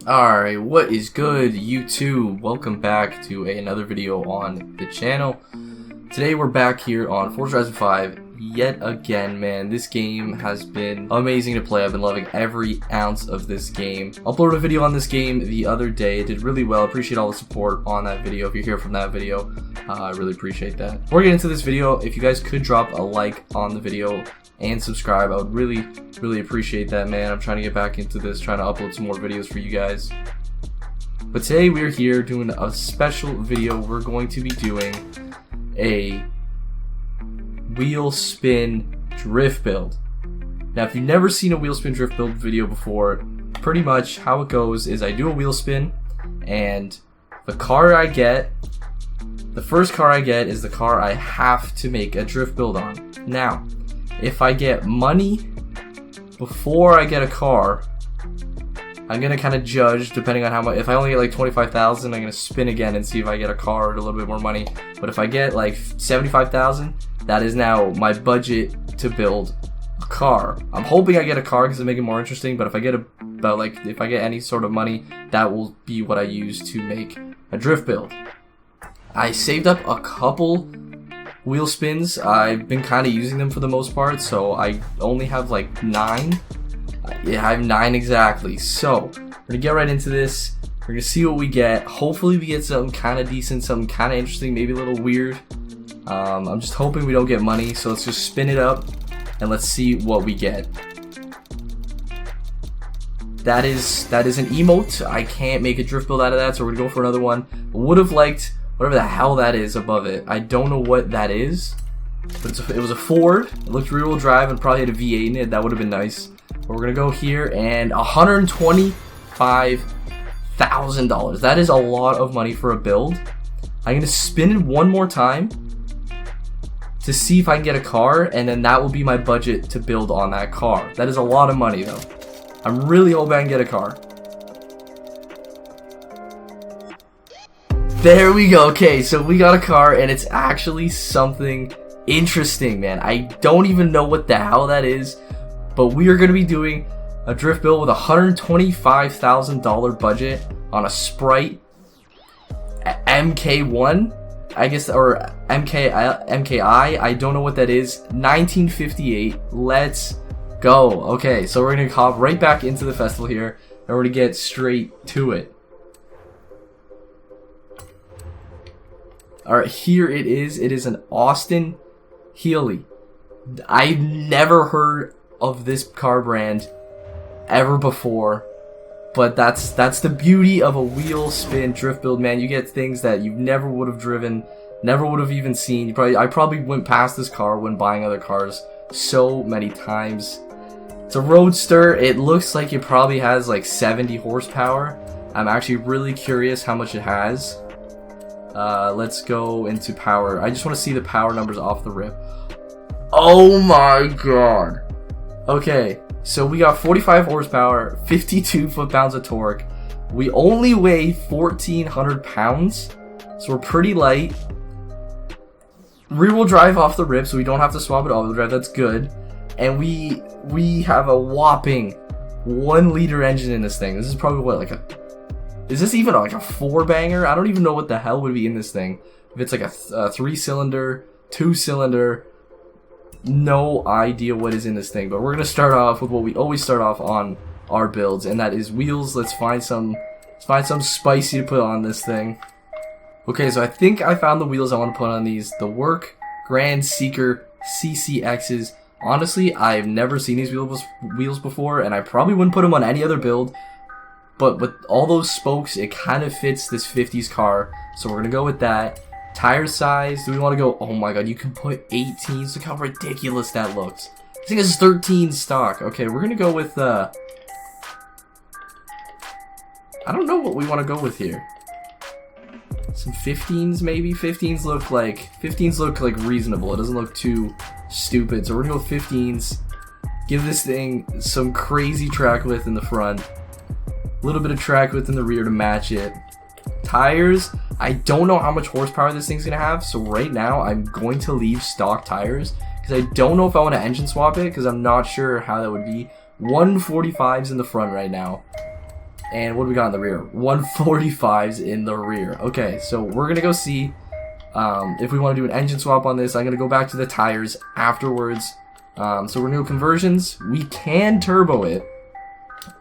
Alright, what is good, YouTube? Welcome back to another video on the channel. Today we're back here on Forza 5 yet again, man. This game has been amazing to play. I've been loving every ounce of this game. I uploaded a video on this game the other day. It did really well. I appreciate all the support on that video. If you're here from that video, I really appreciate that. Before we get into this video, if you guys could drop a like on the video and subscribe, I would really appreciate that, man. I'm trying to get back into this, trying to upload some more videos for you guys. But today we're here doing a special video. We're going to be doing a wheel spin drift build. Now, if you've never seen a wheel spin drift build video before, pretty much how it goes is I do a wheel spin, and the car I get, the first car I get is the car I have to make a drift build on. Now, if I get money before I get a car, I'm gonna kind of judge depending on how much. If I only get like 25,000, I'm gonna spin again and see if I get a car or a little bit more money. But if I get like 75,000, that is now my budget to build a car. I'm hoping I get a car because it'll make it more interesting. But if I get if I get any sort of money, that will be what I use to make a drift build. I saved up a couple wheel spins. I've been kind of using them for the most part, so I only have like 9. Yeah, I have 9 exactly. So we're gonna get right into this. We're gonna see what we get. Hopefully we get something kind of decent, something kind of interesting, maybe a little weird. I'm just hoping we don't get money, so let's just spin it up and let's see what we get. That is an emote. I can't make a drift build out of that, so we're gonna go for another one. Would have liked whatever the hell that is above it. I don't know what that is, but it was a Ford. It looked rear-wheel drive and probably had a V8 in it. That would have been nice. But we're gonna go here and $125,000. That is a lot of money for a build. I'm gonna spin it one more time to see if I can get a car, and then that will be my budget to build on that car. That is a lot of money though. I'm really hoping I can get a car. There we go. Okay, so we got a car, and it's actually something interesting, man. I don't even know what the hell that is, but we are going to be doing a drift build with a $125,000 budget on a Sprite MK1, I guess, or MKI. I don't know what that is. 1958. Let's go. Okay, so we're going to hop right back into the festival here, and we're going to get straight to it. Alright, here it is. It is an Austin Healey. I've never heard of this car brand ever before, but that's the beauty of a wheel spin drift build, man. You get things that you never would have driven, never would have even seen. I probably went past this car when buying other cars so many times. It's a Roadster. It looks like it probably has like 70 horsepower. I'm actually really curious how much it has. Let's go into power. I just want to see the power numbers off the rip. Oh my god. Okay, so we got 45 horsepower, 52 foot-pounds of torque. We only weigh 1,400 pounds, so we're pretty light. Rear-wheel drive off the rip, so we don't have to swap it all-wheel drive. That's good. And we have a whopping 1-liter engine in this thing. This is probably what, like a... Is this even like a 4-banger? I don't even know what the hell would be in this thing. If it's like a 3-cylinder, 2-cylinder, no idea what is in this thing. But we're gonna start off with what we always start off on our builds, and that is wheels. Let's find some spicy to put on this thing. Okay, so I think I found the wheels I want to put on these. The Work Grand Seeker CCXs. Honestly, I've never seen these wheels before, and I probably wouldn't put them on any other build. But with all those spokes, it kind of fits this 50s car. So we're going to go with that. Tire size, do we want to go... Oh my god, you can put 18s. Look how ridiculous that looks. I think this is 13 stock. Okay, we're going to go with... I don't know what we want to go with here. Some 15s maybe? 15s look like reasonable. It doesn't look too stupid. So we're going to go with 15s. Give this thing some crazy track width in the front. A little bit of track width in the rear to match it. Tires, I don't know how much horsepower this thing's gonna have, so right now I'm going to leave stock tires because I don't know if I want to engine swap it because I'm not sure how that would be. 145's in the front right now. And what do we got in the rear? 145s in the rear. Okay, so we're gonna go see if we want to do an engine swap on this. I'm gonna go back to the tires afterwards. So we're gonna do conversions. We can turbo it,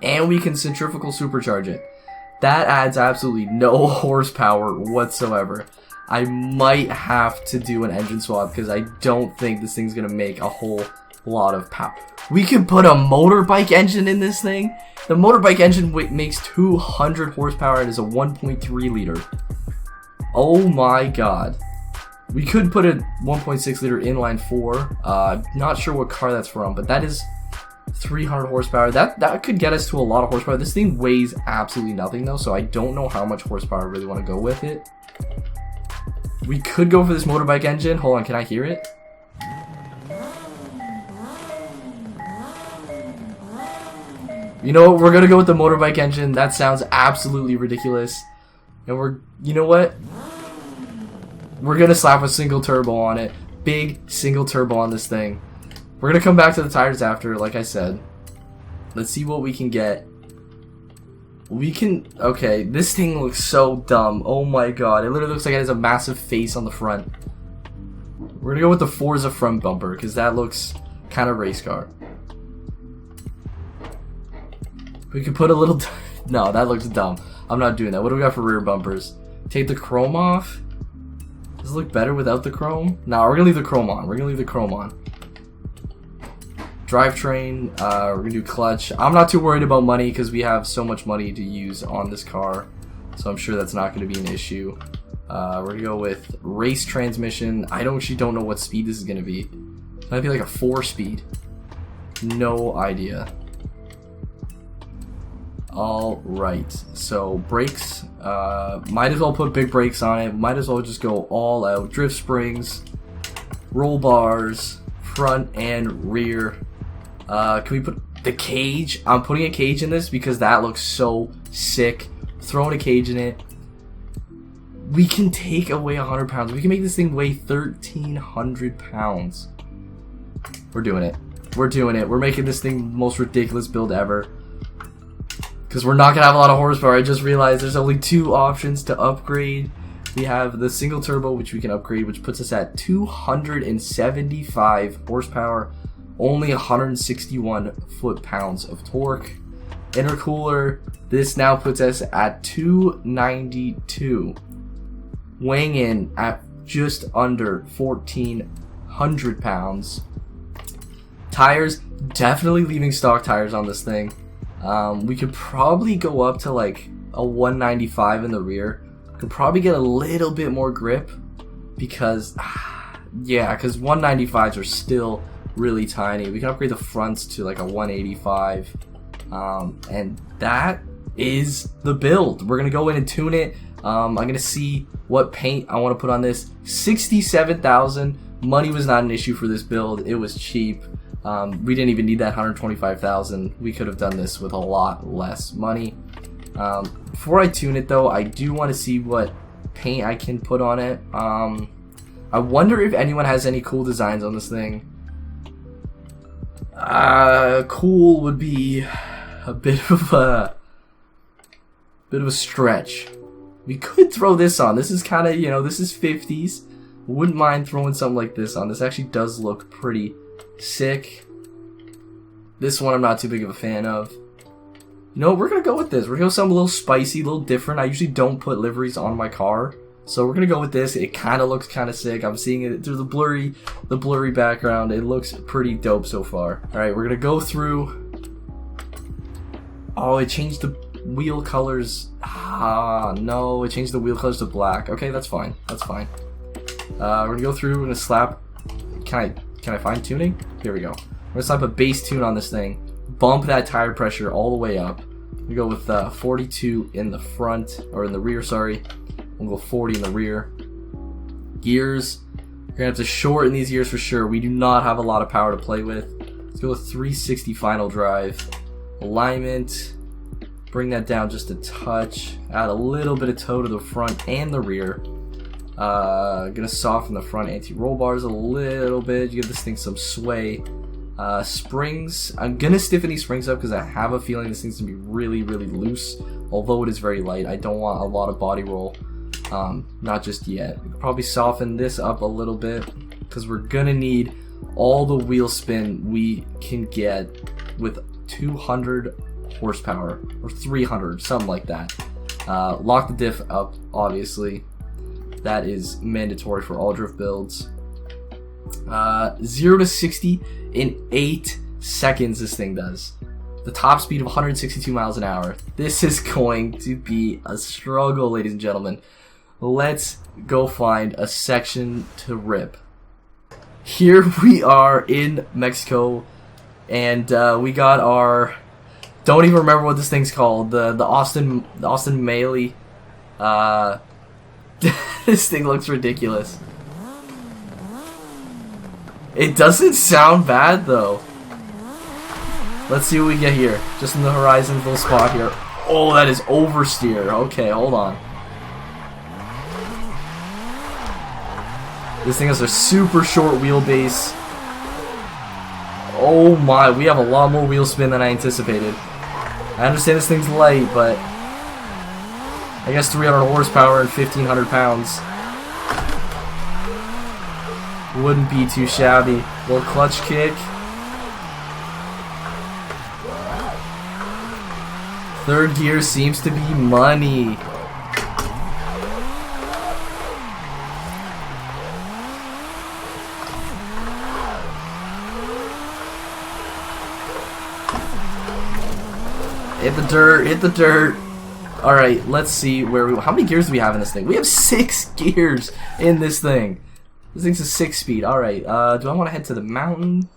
and we can centrifugal supercharge it. That adds absolutely no horsepower whatsoever. I might have to do an engine swap because I don't think this thing's gonna make a whole lot of power. We could put a motorbike engine in this thing. The motorbike engine makes 200 horsepower and is a 1.3 liter. Oh my god. We could put a 1.6 liter inline 4. Not sure what car that's from, but that is 300 horsepower. That could get us to a lot of horsepower. This thing weighs absolutely nothing though, so I don't know how much horsepower I really want to go with it. We could go for this motorbike engine. Hold on, can I hear it? You know what? We're gonna go with the motorbike engine. That sounds absolutely ridiculous. And you know what? We're gonna slap a single turbo on it. Big single turbo on this thing. We're gonna come back to the tires after, like I said. Let's see what we can get. Okay, this thing looks so dumb. Oh my god, it literally looks like it has a massive face on the front. We're gonna go with the Forza front bumper, because that looks kind of race car. We could put a little... No, that looks dumb. I'm not doing that. What do we got for rear bumpers? Take the chrome off? Does it look better without the chrome? No, we're gonna leave the chrome on. Drivetrain, we're gonna do clutch. I'm not too worried about money because we have so much money to use on this car, so I'm sure that's not gonna be an issue. We're gonna go with race transmission. I actually don't know what speed this is gonna be. It might be like a 4-speed. No idea. Alright, so brakes, might as well put big brakes on it. Might as well just go all out. Drift springs, roll bars, front and rear. Can we put the cage? I'm putting a cage in this because that looks so sick. Throwing a cage in it. We can take away 100 pounds. We can make this thing weigh 1,300 pounds. We're doing it. We're making this thing the most ridiculous build ever. Because we're not going to have a lot of horsepower. I just realized there's only 2 options to upgrade. We have the single turbo, which we can upgrade, which puts us at 275 horsepower. Only 161 foot-pounds of torque. Intercooler, this now puts us at 292. Weighing in at just under 1,400 pounds. Tires, definitely leaving stock tires on this thing. We could probably go up to like a 195 in the rear. Could probably get a little bit more grip because, yeah, because 195s are still really tiny. We can upgrade the fronts to like a 185, and that is the build. We're gonna go in and tune it. I'm gonna see what paint I want to put on this. 67,000. Money was not an issue for this build. It was cheap. We didn't even need that 125,000. We could have done this with a lot less money. Before I tune it though, I do want to see what paint I can put on it. I wonder if anyone has any cool designs on this thing. Cool would be a bit of a stretch. We could throw this on. This is kind of, you know, this is 50s. Wouldn't mind throwing something like this on. This actually does look pretty sick. This one I'm not too big of a fan of. You know, we're gonna go with this. We're gonna go something a little spicy, a little different. I usually don't put liveries on my car, so we're gonna go with this. It kind of looks kind of sick. I'm seeing it through the blurry background. It looks pretty dope so far. All right, we're gonna go through. Oh, it changed the wheel colors. Ah, no, it changed the wheel colors to black. Okay, that's fine. That's fine. We're gonna go through. We're gonna slap. Can I find tuning? Here we go. We're gonna slap a base tune on this thing. Bump that tire pressure all the way up. We go with 42 in the front, or in the rear, sorry. We'll go 40 in the rear. Gears. We're gonna have to shorten these gears for sure. We do not have a lot of power to play with. Let's go with 360 final drive. Alignment. Bring that down just a touch. Add a little bit of toe to the front and the rear. Gonna soften the front anti-roll bars a little bit. You give this thing some sway. Springs. I'm gonna stiffen these springs up because I have a feeling this thing's gonna be really, really loose. although it is very light. I don't want a lot of body roll, not just yet. Probably soften this up a little bit because we're gonna need all the wheel spin we can get with 200 horsepower or 300, something like that. Lock the diff up, obviously. That is mandatory for all drift builds. 0 to 60 in 8 seconds this thing does. The top speed of 162 miles an hour. This is going to be a struggle, ladies and gentlemen. Let's go find a section to rip. Here we are in Mexico, and we got our, don't even remember what this thing's called, the Austin Melee. This thing looks ridiculous. It doesn't sound bad though. Let's see what we get here. Just in the horizon little spot here. Oh, that is oversteer. Okay, hold on. This thing has a super short wheelbase. Oh my, we have a lot more wheel spin than I anticipated. I understand this thing's light, but I guess 300 horsepower and 1,500 pounds wouldn't be too shabby. Little clutch kick. Third gear seems to be money. Hit the dirt, hit the dirt. Alright, let's see where we... How many gears do we have in this thing? We have 6 gears in this thing. This thing's a 6-speed. Alright, do I want to head to the mountain?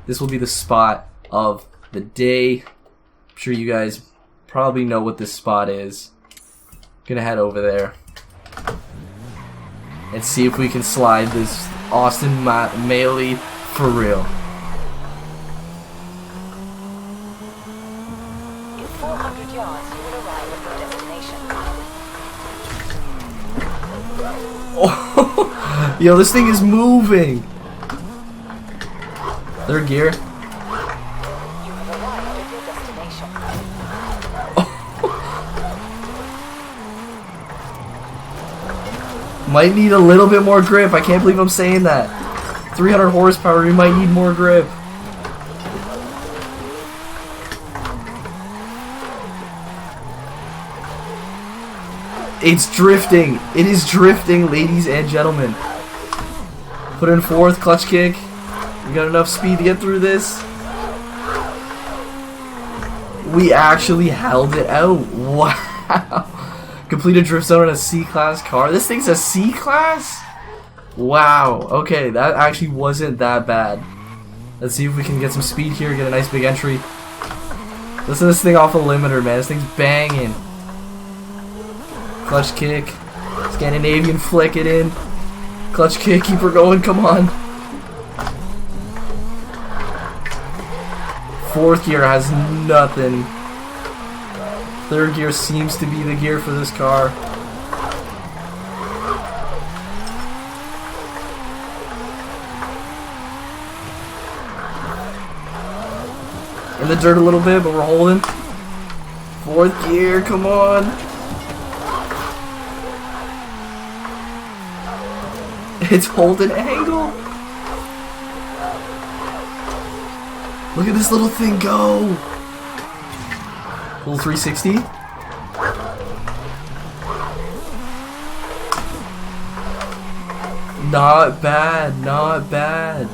This will be the spot of the day. I'm sure you guys probably know what this spot is. Gonna head over there and see if we can slide this Austin Melee for real. In 400 yards, you will arrive at your destination. Oh, yo, this thing is moving. Third gear. Might need a little bit more grip. I can't believe I'm saying that. 300 horsepower, we might need more grip. It's drifting. It is drifting, ladies and gentlemen. Put in fourth, clutch kick. We got enough speed to get through this. We actually held it out. Wow. Complete a drift zone in a C-class car. This thing's a C-class? Wow. Okay, that actually wasn't that bad. Let's see if we can get some speed here, get a nice big entry. Listen to this thing off a limiter, man. This thing's banging. Clutch kick. Scandinavian flick it in. Clutch kick, keep her going, come on. Fourth gear has nothing. Third gear seems to be the gear for this car. In the dirt a little bit, but we're holding. Fourth gear, come on. It's holding angle. Look at this little thing go. Little 360. Not bad, not bad.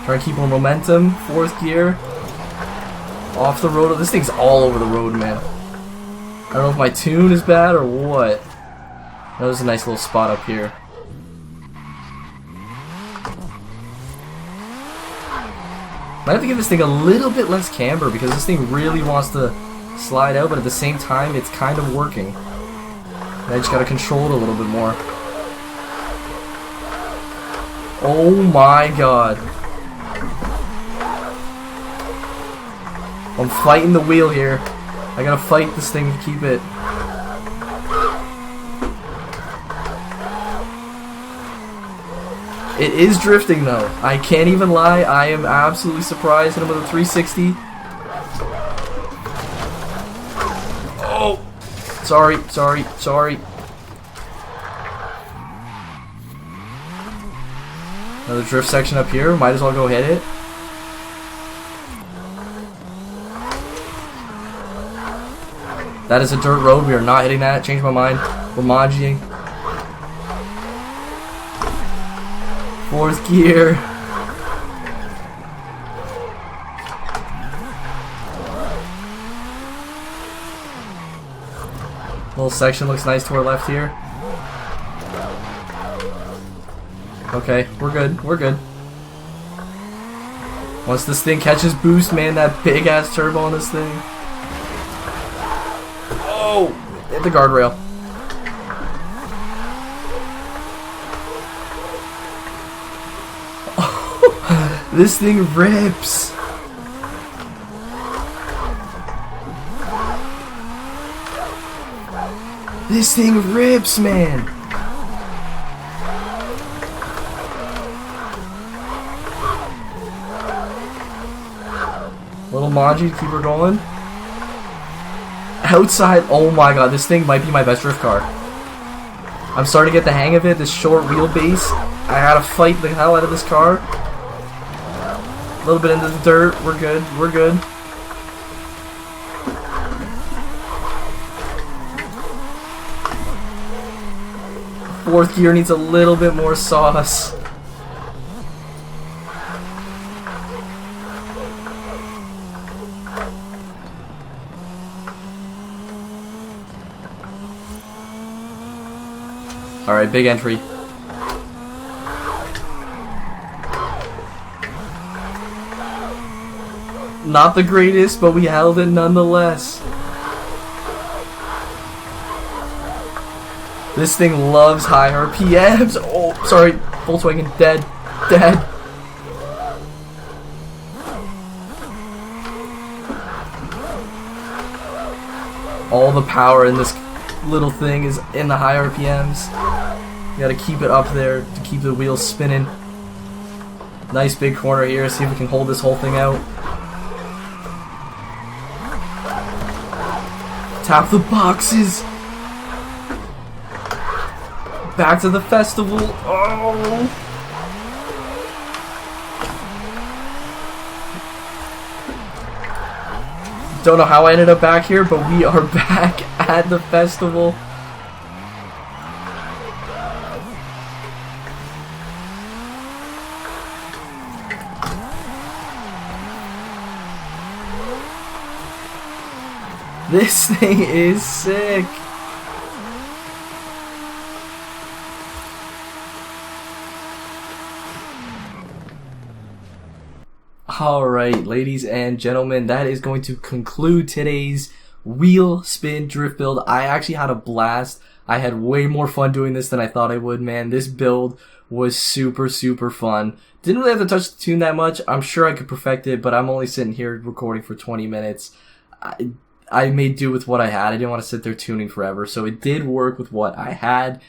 Try to keep on momentum. Fourth gear. Off the road. This thing's all over the road, man. I don't know if my tune is bad or what. That was a nice little spot up here. Might have to give this thing a little bit less camber because this thing really wants to slide out, but at the same time, it's kind of working. And I just gotta control it a little bit more. Oh my god. I'm fighting the wheel here. I gotta fight this thing to keep it. It is drifting though. I can't even lie. I am absolutely surprised. Hit him with a 360. Oh! Sorry. Another drift section up here. Might as well go hit it. That is a dirt road. We are not hitting that. Changed my mind. We're manjiing. Fourth gear. Little section looks nice to our left here. Okay, we're good. Once this thing catches boost, man, that big ass turbo on this thing. Oh, hit the guardrail. Oh, this thing rips. This thing rips, man. Little Manji to keep her going. Outside, oh my god, this thing might be my best drift car. I'm starting to get the hang of it, this short wheelbase. I had to fight the hell out of this car. A little bit into the dirt, we're good. Fourth gear needs a little bit more sauce. Alright, big entry. Not the greatest, but we held it nonetheless. This thing loves high RPMs. Oh, sorry. Volkswagen dead. All the power in this little thing is in the high RPMs. You gotta keep it up there to keep the wheels spinning. Nice big corner here. See if we can hold this whole thing out. Tap the boxes. Back to the festival. Oh. Don't know how I ended up back here, but we are back at the festival. This thing is sick. Alright, ladies and gentlemen, that is going to conclude today's wheel spin drift build. I actually had a blast. I had way more fun doing this than I thought I would, man. This build was super fun. Didn't really have to touch the tune that much. I'm sure I could perfect it, but I'm only sitting here recording for 20 minutes. I made do with what I had. I didn't want to sit there tuning forever, so it did work with what I had.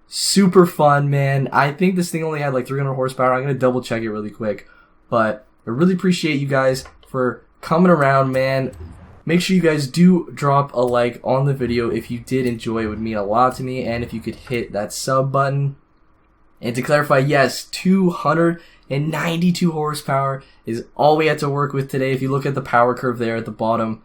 Super fun, man. I think this thing only had like 300 horsepower. I'm going to double check it really quick, but I really appreciate you guys for coming around, man. Make sure you guys do drop a like on the video if you did enjoy. It would mean a lot to me, and if you could hit that sub button. And to clarify, yes, 292 horsepower is all we had to work with today. If you look at the power curve there at the bottom,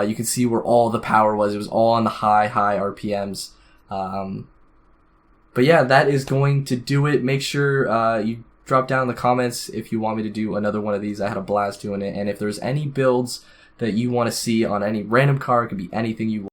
you can see where all the power was. It was all on the high RPMs. But yeah, that is going to do it. Make sure you drop down in the comments if you want me to do another one of these. I had a blast doing it. And if there's any builds that you want to see on any random car, it could be anything you want.